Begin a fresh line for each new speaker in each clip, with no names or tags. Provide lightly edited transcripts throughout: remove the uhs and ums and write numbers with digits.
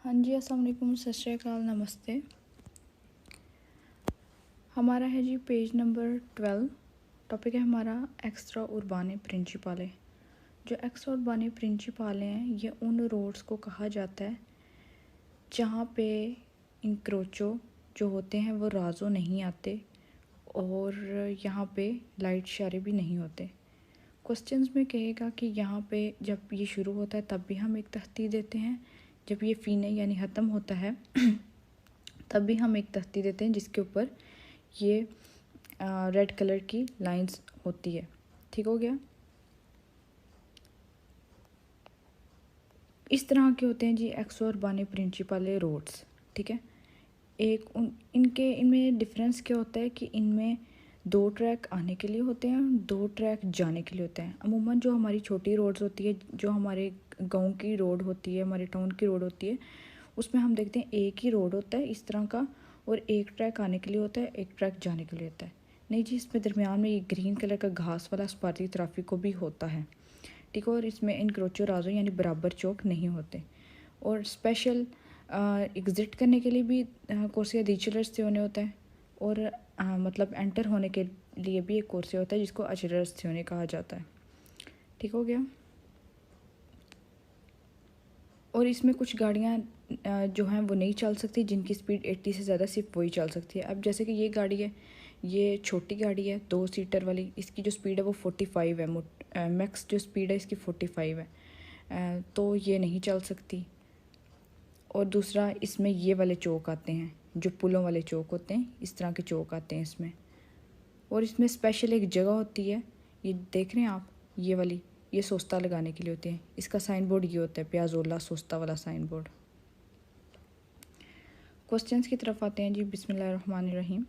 हाँ जी, अस्सलाम वालेकुम, सत श्री अकाल, नमस्ते। हमारा है जी पेज नंबर 12। टॉपिक है हमारा एक्स्ट्रा उर्बाने प्रिंसिपाले। जो एक्स्ट्रा उर्बाने प्रिंसिपाले हैं ये उन रोड्स को कहा जाता है जहाँ पे इंक्रोचो जो होते हैं वो राजो नहीं आते और यहाँ पे लाइट इशारे भी नहीं होते। क्वेश्चंस में कहेगा कि यहाँ पे जब ये शुरू होता है तब भी हम एक तख्ती देते हैं, जब ये फ़ीने यानी ख़त्म होता है तब भी हम एक तख्ती देते हैं जिसके ऊपर ये रेड कलर की लाइंस होती है। ठीक हो गया। इस तरह के होते हैं जी एक्सो उर्बाने प्रिंसिपाले रोड्स। ठीक है। इनमें डिफरेंस क्या होता है कि इनमें 2 ट्रैक आने के लिए होते हैं, 2 ट्रैक जाने के लिए होते हैं। अमूमन जो हमारी छोटी रोड्स होती है, जो हमारे गांव की रोड होती है, हमारे टाउन की रोड होती है, उसमें हम देखते हैं एक ही रोड होता है इस तरह का, और एक ट्रैक आने के लिए होता है, एक ट्रैक जाने के लिए होता है। नहीं जी, इसमें दरमियान में ये ग्रीन कलर का घास वाला स्पाती ट्रैफिक को भी होता है। ठीक है। और इसमें इनक्रोचो राजो यानी बराबर चौक नहीं होते। और स्पेशल एग्ज़िट करने के लिए भी कोर्सिया दी चिलर्स से होने होता है, और मतलब एंटर होने के लिए भी एक कोर्सिया होता है जिसको अचलर्स से होने कहा जाता है। ठीक हो गया। और इसमें कुछ गाड़ियाँ जो हैं वो नहीं चल सकती, जिनकी स्पीड 80 से ज़्यादा सिर्फ वही चल सकती है। अब जैसे कि ये गाड़ी है, ये छोटी गाड़ी है 2 सीटर वाली, इसकी जो स्पीड है वो 45 है, मैक्स जो स्पीड है इसकी 45 है, तो ये नहीं चल सकती। और दूसरा, इसमें ये वाले चौक आते हैं जो पुलों वाले चौक होते हैं, इस तरह के चौक आते हैं इसमें। और इसमें स्पेशल एक जगह होती है, ये देख रहे हैं आप, ये वाली, ये सोस्ता लगाने के लिए होते हैं। इसका साइन बोर्ड ये होता है, प्याजोला सोस्ता वाला साइन बोर्ड। क्वेश्चंस की तरफ आते हैं जी। बिस्मिल्लाहिर्रहमानिर्रहीम।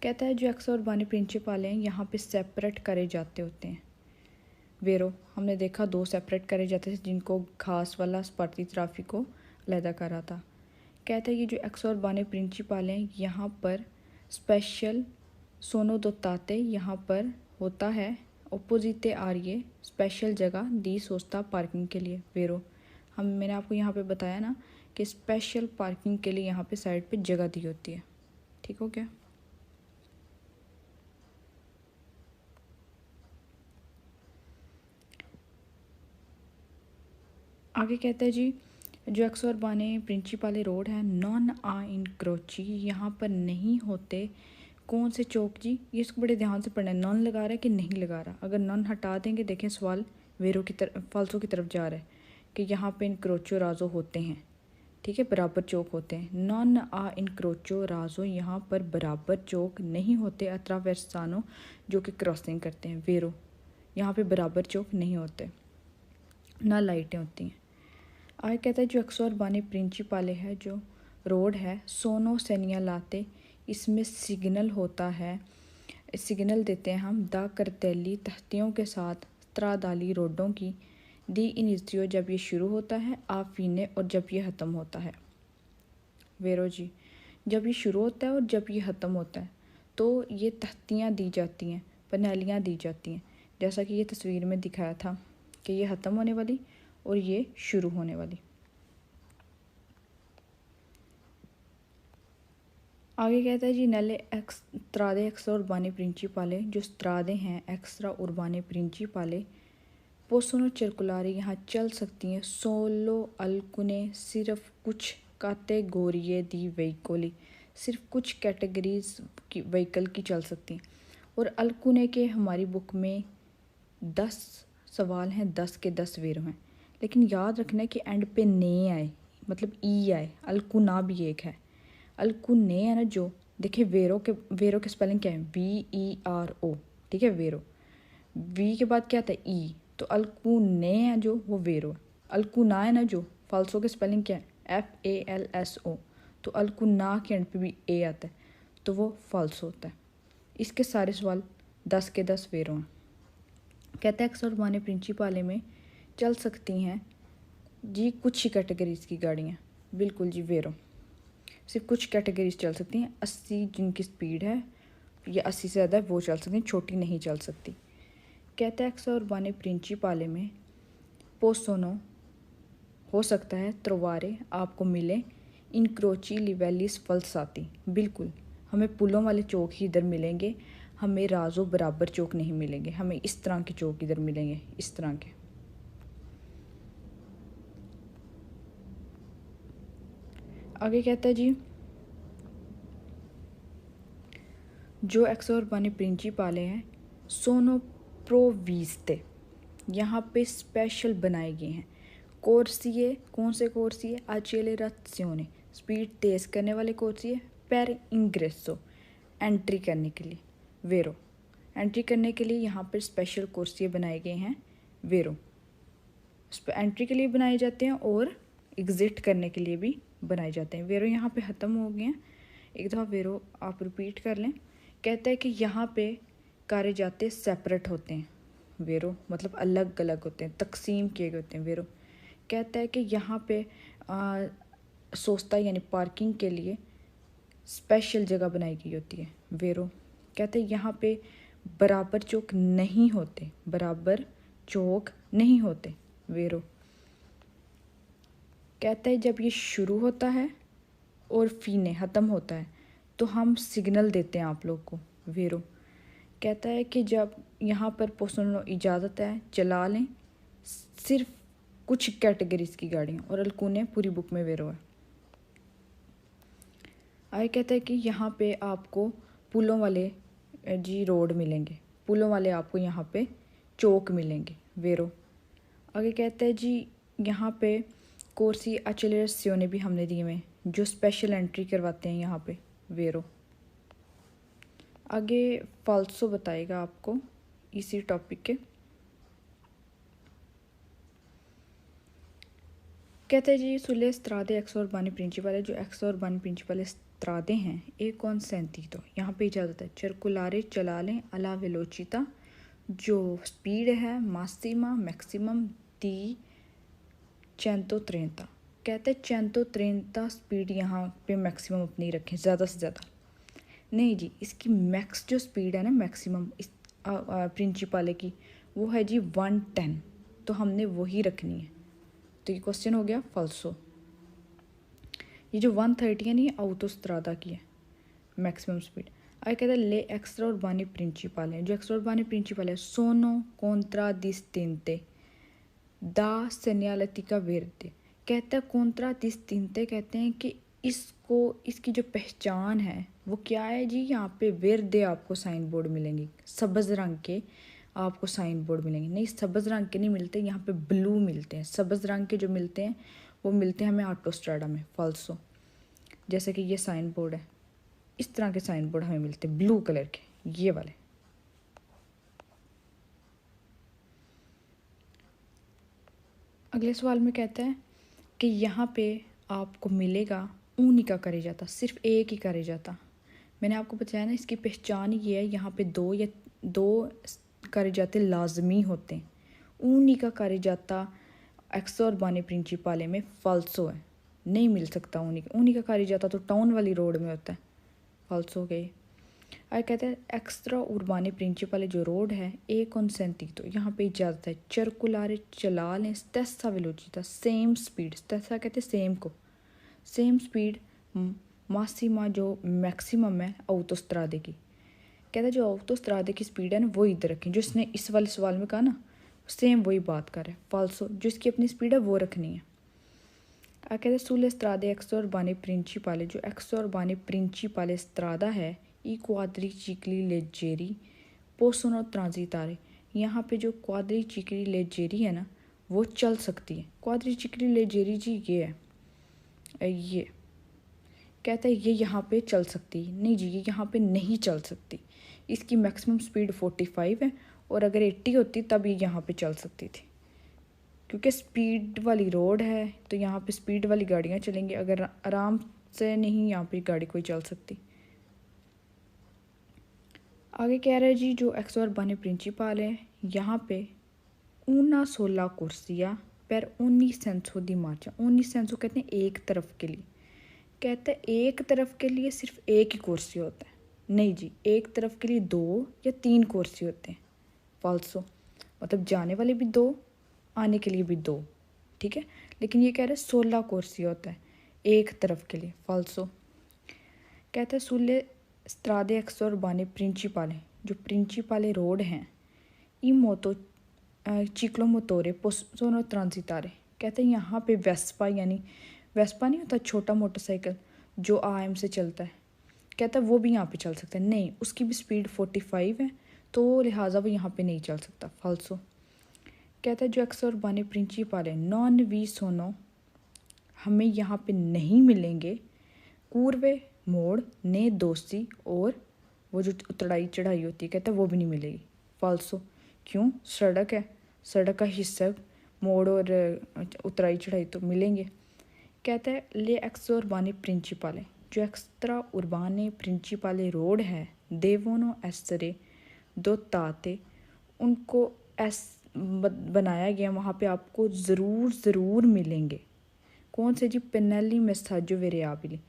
कहता है जो एक्सो उर्बाने प्रिंसिपाले हैं यहाँ पे सेपरेट करे जाते होते हैं। वेरो हमने देखा 2 सेपरेट करे जाते थे, जिनको घास वाला स्पाती ट्रैफिक को अलहदा करा था। कहता है ये जो एक्सो उर्बाने प्रिंसिपाले हैं यहाँ पर स्पेशल सोनो दोताते यहाँ पर होता है, ओपोजिटे आ रही है स्पेशल जगह दी सोस्ता पार्किंग के लिए। वेरो मैंने आपको यहाँ पे बताया ना कि स्पेशल पार्किंग के लिए यहाँ पे साइड पे जगह दी होती है। ठीक हो गया। आगे कहता है जी जो एक्सो उर्बाने प्रिंसिपाले रोड है नॉन आ इनक्रोची यहाँ पर नहीं होते। कौन से चौक जी, ये इसको बड़े ध्यान से पढ़ना है, नॉन लगा रहा है कि नहीं लगा रहा। अगर नॉन हटा देंगे, देखें सवाल वेरो की तरफ, फाल्सो की तरफ जा रहा है कि यहाँ पे इनक्रोचो राजो होते हैं। ठीक है, बराबर चौक होते हैं। नॉन आ इनक्रोचो राजो यहाँ पर बराबर चौक नहीं होते अत्रावेर्सानो जो कि क्रॉसिंग करते हैं। वेरो यहाँ पे बराबर चौक नहीं होते, ना लाइटें होती हैं। आगे कहता है जो एक्सो उर्बाने प्रिंसिपाले है जो रोड है सोनो सेनिया लाते, इसमें सिग्नल होता है, सिग्नल देते हैं हम दा करतेली तख्तियों के साथ त्रादाली रोडों की दी इनिजियो जब ये शुरू होता है, आफीने और जब ये ख़त्म होता है। वेरो जी जब ये शुरू होता है और जब ये ख़त्म होता है तो ये तख्तियाँ दी जाती हैं, पनेलियाँ दी जाती हैं, जैसा कि ये तस्वीर में दिखाया था कि ये ख़त्म होने वाली और ये शुरू होने वाली। आगे कहता है जी नले त्रादे एक्स्ट्रा उर्बाने प्रिंसिपाले, जो स्त्रादे हैं एक्स्ट्रा उर्बाने प्रिंसिपाले पोसोनो circolare यहाँ चल सकती हैं सोलो अल्कुने सिर्फ कुछ कैटेगोरिए दी वेहिकोली, सिर्फ कुछ कैटेगरीज की व्हीकल की चल सकती हैं। और अल्कुने के हमारी बुक में 10 सवाल हैं, 10 के 10 वेरो हैं, लेकिन याद रखना है कि एंड पे ने आए, मतलब ई आए। अल्कुना भी एक है, अल्कुने है ना, जो देखिए वेरो के स्पेलिंग क्या है, VERO। ठीक है, वेरो वी के बाद क्या आता है ई, तो अल्कुने है जो वो वेरो। अल्कुना है ना जो, फाल्सो के स्पेलिंग क्या है, FALSO, तो अल्कुना के एंड पे भी ए आता है तो वो फाल्सो होता है। इसके सारे सवाल 10 के 10 वेरो हैं। कहते हैं एक्सो उर्बाने प्रिंसिपाले में चल सकती हैं जी कुछ ही कैटेगरीज की गाड़ियाँ। बिल्कुल जी, वेरो सिर्फ कुछ कैटेगरीज चल सकती हैं। 80 जिनकी स्पीड है या 80 से ज़्यादा वो चल सकती हैं, छोटी नहीं चल सकती। कहता है एक्सो उर्बाने प्रिंचिपाले में पोसोनो हो सकता है त्रोवारे आपको मिले इनक्रोची लिवेलिस फलसाती। बिल्कुल, हमें पुलों वाले चौक ही इधर मिलेंगे, हमें राजो बराबर चौक नहीं मिलेंगे, हमें इस तरह के चौक इधर मिलेंगे, इस तरह के। आगे कहता है जी जो एक्सो उर्बाने प्रिंचिपाले हैं सोनो प्रोवीस्ते, यहाँ पे स्पेशल बनाए गए हैं। कोर्सिए, कौन से कोर्सिए? आचेलेराzione, स्पीड तेज़ करने वाले कोर्सिए। per ingresso, एंट्री करने के लिए। वेरो, एंट्री करने के लिए यहाँ पर स्पेशल कोर्सिए बनाए गए हैं। वेरो एंट्री के लिए बनाए जाते हैं और एग्ज़िट करने के लिए भी बनाए जाते हैं। वेरो यहाँ पे ख़त्म हो गए हैं, एक दफ़ा वेरो आप रिपीट कर लें। कहता है कि यहाँ पे कार्य जाते सेपरेट होते हैं। वेरो मतलब अलग अलग होते हैं, तकसीम किए गए होते हैं। वेरो कहता है कि यहाँ पे सोस्ता यानी पार्किंग के लिए स्पेशल जगह बनाई गई होती है। वेरो कहते हैं यहाँ पे बराबर चौक नहीं होते, बराबर चौक नहीं होते। वेरो कहता है जब ये शुरू होता है और फीने ख़त्म होता है तो हम सिग्नल देते हैं आप लोग को। वेरो कहता है कि जब यहाँ पर पोसोनो इजाज़त है चला लें, सिर्फ कुछ कैटेगरीज की गाड़ियाँ, और अलकूने पूरी बुक में वेरो है। आगे कहता है कि यहाँ पे आपको पुलों वाले जी रोड मिलेंगे, पुलों वाले आपको यहाँ पे चौक मिलेंगे। वेरो आगे कहता है जी यहाँ पे कोर्सी अचेलरेसियोने भी हमने दिए हुए जो स्पेशल एंट्री करवाते हैं यहाँ पे। वेरो आगे फाल्सो बताएगा आपको इसी टॉपिक के। कहते हैं जी सुले स्त्रादे एक्सो उर्बाने प्रिंचिपाले, जो एक्सो उर्बाने प्रिंचिपाले स्त्रादे हैं एक कौन सेंटीतो, यहाँ पे इजाज़त है चरकुलारे चला लें अला वेलोचिता, जो स्पीड है मासिमा मैक्सिमम दी 130। कहते हैं 130 स्पीड यहाँ पे मैक्सिमम अपनी रखें, ज़्यादा से ज़्यादा नहीं जी। इसकी मैक्स जो स्पीड है ना मैक्सिमम इस प्रिंचिपाले की वो है जी 110, तो हमने वही रखनी है। तो ये क्वेश्चन हो गया फाल्सो। ये जो 130 है नहीं ऑटोस्ट्रादा की है मैक्सिमम स्पीड। आगे कहता है ले एक्स्ट्रा उर्बाने प्रिंचिपाले हैं, जो एक्स्ट्रा उर्बाने प्रिंचिपाले सोनो कॉन्ट्रा डिस्टिंटे दा सेनियालिटिका वेर्दे। कहता है कॉन्ट्रा डिस्टिंटे, कहते हैं कि इसको इसकी जो पहचान है वो क्या है जी। यहाँ पे वेर्दे आपको साइन बोर्ड मिलेंगे, सब्ज़ रंग के आपको साइन बोर्ड मिलेंगे। नहीं सब्ज़ रंग के नहीं मिलते, यहाँ पे ब्लू मिलते हैं। सब्ज़ रंग के जो मिलते हैं वो मिलते हैं हमें ऑटोस्ट्राडा में। फाल्सो जैसे कि ये साइन बोर्ड है, इस तरह के साइन बोर्ड हमें मिलते हैं ब्लू कलर के, ये वाले। अगले सवाल में कहता है कि यहाँ पे आपको मिलेगा ऊनिका करे जाता, सिर्फ एक ही करे जाता। मैंने आपको बताया ना इसकी पहचान ये है, यहाँ पे दो करे जाते लाजमी होते हैं। ऊनिका करे जाता एक्सो उर्बाने प्रिंचिपाले में फाल्सो है, नहीं मिल सकता ऊनिका। ऊनिका करे जाता तो टाउन वाली रोड में होता है। फाल्सो गए। आगे कहते हैं एक्स्ट्रा उर्बाने प्रिंचिपाले जो रोड है ए कॉन्सेंटितो, यहाँ पे इजाज़त है चरकुलारे चला लें स्टेसा वेलोचिता, सेम स्पीड। स्टेसा कहते हैं सेम को, सेम स्पीड मासिमा जो मैक्सिमम है ऑटोस्ट्रादे की। कहता है जो ऑटोस्ट्रादे की स्पीड है ना वो इधर रखें, जो इसने इस वाले सवाल में कहा ना सेम वही बात कर रहा है। फाल्सो जो इसकी अपनी स्पीड है वो रखनी है। कहते हैं सुले स्त्रादे एक्सो उर्बाने प्रिंचिपाले, जो एक्सो उर्बाने प्रिंचिपाले स्त्रादा है ई क्वाद्री चिकली लेजेरी पोसोनो ट्रांजिटारे, यहाँ पे जो क्वाद्री चिकली लेजेरी है ना वो चल सकती है। क्वाद्री चिकली लेजेरी जी ये है, ये कहता है ये यहाँ पे चल सकती है। नहीं जी ये यहाँ पे नहीं चल सकती, इसकी मैक्सिमम स्पीड 45 है और अगर 80 होती तब ये यहाँ पे चल सकती थी, क्योंकि स्पीड वाली रोड है तो यहाँ पे स्पीड वाली गाड़ियाँ चलेंगी, अगर आराम से नहीं यहाँ पे गाड़ी कोई चल सकती। आगे कह रहे हैं जी जो एक्सो उर्बाने प्रिंचिपाले है यहाँ पे ऊना 16 कुर्सियाँ पर 19 सेंसो दी मार्चा। 19 सेंसो कहते हैं एक तरफ के लिए। कहते हैं एक तरफ के लिए सिर्फ एक ही कुर्सी होता है। नहीं जी एक तरफ के लिए 2 या 3 कुर्सी होते हैं। फाल्सो मतलब जाने वाले भी 2, आने के लिए भी 2, ठीक है। लेकिन ये कह रहे 16 कोर्सिया होता है एक तरफ के लिए, फाल्सो। कहता है सुले स्त्रादे एक्सोरबाने प्रिंसिपाले, जो प्रिंसिपाले रोड हैं, ई मोतो चिक्लोमोतोरे पोसोनो ट्रांसितारे। कहते हैं यहाँ पे वेस्पा, यानी वेस्पा नहीं होता छोटा मोटरसाइकिल जो आम से चलता है, कहता है वो भी यहाँ पे चल सकता है। नहीं, उसकी भी स्पीड 45 है, तो लिहाजा वो यहाँ पे नहीं चल सकता, फाल्सो। कहता है जो एक्सोरबाने प्रिंसिपाले नॉन वी सोनो, हमें यहाँ पे नहीं मिलेंगे कूर्वे मोड़ ने दोस्ती, और वो जो उतराई चढ़ाई होती है कहता है वो भी नहीं मिलेगी, फाल्सो। क्यों? सड़क है, सड़क का हिस्सा मोड़ और उतराई चढ़ाई तो मिलेंगे। कहता है ले एक्स्ट्रा उर्बाने प्रिंसिपाले, जो एक्स्ट्रा उर्बाने प्रिंसिपाले रोड है, देवोनो एस्टरे दो ताते, उनको बनाया गया, वहाँ पे आपको ज़रूर मिलेंगे। कौन से जी? पेनेली मेसाजो वेरिएबली।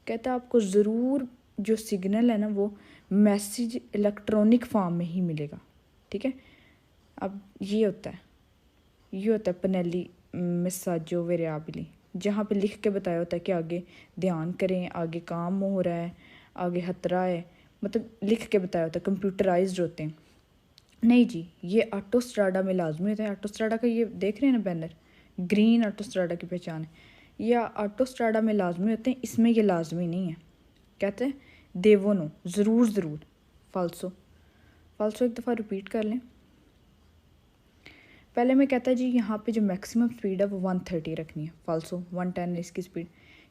कहता है आपको ज़रूर जो सिग्नल है ना वो मैसेज इलेक्ट्रॉनिक फॉर्म में ही मिलेगा, ठीक है। अब ये होता है पेनेली मेसाजो वेरिएबली, जहाँ पे लिख के बताया होता है कि आगे ध्यान करें, आगे काम हो रहा है, आगे खतरा है, मतलब लिख के बताया होता है, कंप्यूटराइज्ड होते हैं। नहीं जी, ये ऑटोस्ट्राडा में लाजमी होता है। ऑटोस्ट्राडा का ये देख रहे हैं ना बैनर, ग्रीन ऑटोस्ट्राडा की पहचान है। ये ऑटोस्ट्राडा में लाजमी होते हैं, इसमें ये लाजमी नहीं है। कहते हैं देवोनो, ज़रूर, फाल्सो। फाल्सो एक दफ़ा रिपीट कर लें। पहले में कहता है जी यहाँ पे जो मैक्सिमम स्पीड है वो 130 रखनी है, फाल्सो। 110 है इसकी स्पीड।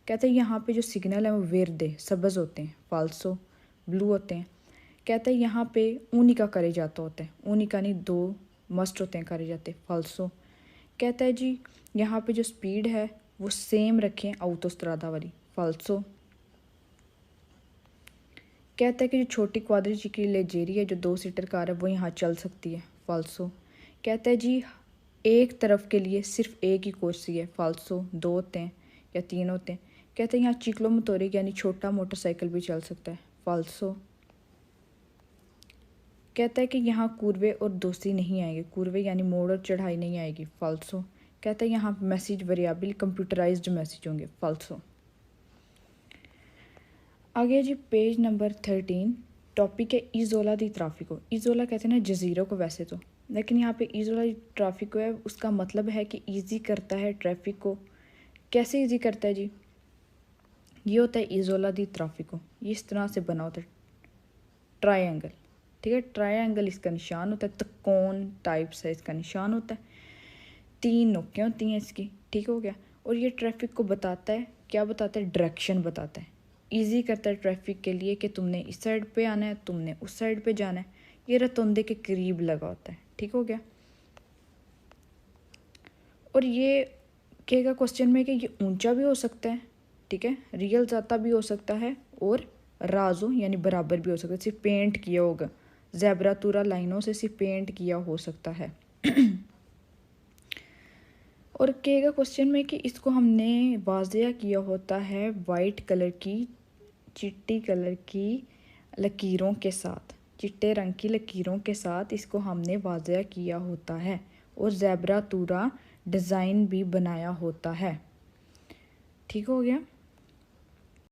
कहता है यहाँ पे जो सिग्नल है वो वेरदे, सब्ज़ होते हैं, फाल्सो। ब्लू होते हैं। कहता है यहाँ पे ऊनिका करे जाता होता है, ऊनिका नहीं 2 मस्ट होते हैं करे जाते, फाल्सो। कहता है जी यहाँ पे जो स्पीड है वो सेम रखें ऑटोस्ट्राडा वाली, फाल्सो। कहता है कि जो छोटी क्वाड्रिचिकली लेजेरी है, जो 2 सीटर कार है, वो यहाँ चल सकती है, फाल्सो। कहता है जी एक तरफ के लिए सिर्फ एक ही कुर्सी है, फाल्सो। 2 होते हैं या 3 होते हैं। कहते हैं यहाँ चिकलो मोटोरिक यानी छोटा मोटरसाइकिल भी चल सकता है, फाल्सो। कहता है कि यहाँ कूर्वे और दोस्ती नहीं आएगी, कूर्वे यानी मोड़ और चढ़ाई नहीं आएगी, फाल्सो। कहता है यहाँ मैसेज वेरिएबल कंप्यूटराइज्ड मैसेज होंगे, फाल्सो। आगे जी पेज नंबर 13, टॉपिक है इजोला दी ट्राफिको। इजोला कहते हैं ना जजीरों को वैसे तो, लेकिन यहाँ पे इजोला दी ट्राफिको है, उसका मतलब है कि ईजी करता है ट्रैफिक को। कैसे ईजी करता है जी? ये होता है इजोला दी ट्राफिको, ये इस तरह से बना होता है ट्रायंगल, ठीक है। ट्रायंगल इसका निशान होता है, त्रिकोण टाइप से इसका निशान होता है, 3 नोकें होती हैं इसकी, ठीक हो गया। और ये ट्रैफिक को बताता है, क्या बताता है? डायरेक्शन बताता है, ईजी करता है ट्रैफिक के लिए कि तुमने इस साइड पे आना है, तुमने उस साइड पे जाना है। ये रतौंदे के करीब लगा होता है, ठीक हो गया। और ये कहेगा क्वेश्चन में कि ये ऊंचा भी हो सकता है, ठीक है, रियल ज़्यादा भी हो सकता है, और राजो यानी बराबर भी हो सकता है, सिर्फ पेंट किया होगा, ज़ेब्रातुरा लाइनों से सिर्फ पेंट किया हो सकता है। और कहेगा क्वेश्चन में कि इसको हमने वाज़िया किया होता है वाइट कलर की चिट्टी कलर की लकीरों के साथ, चिट्टे रंग की लकीरों के साथ इसको हमने वाज़िया किया होता है, और ज़ेब्रातुरा डिज़ाइन भी बनाया होता है, ठीक हो गया।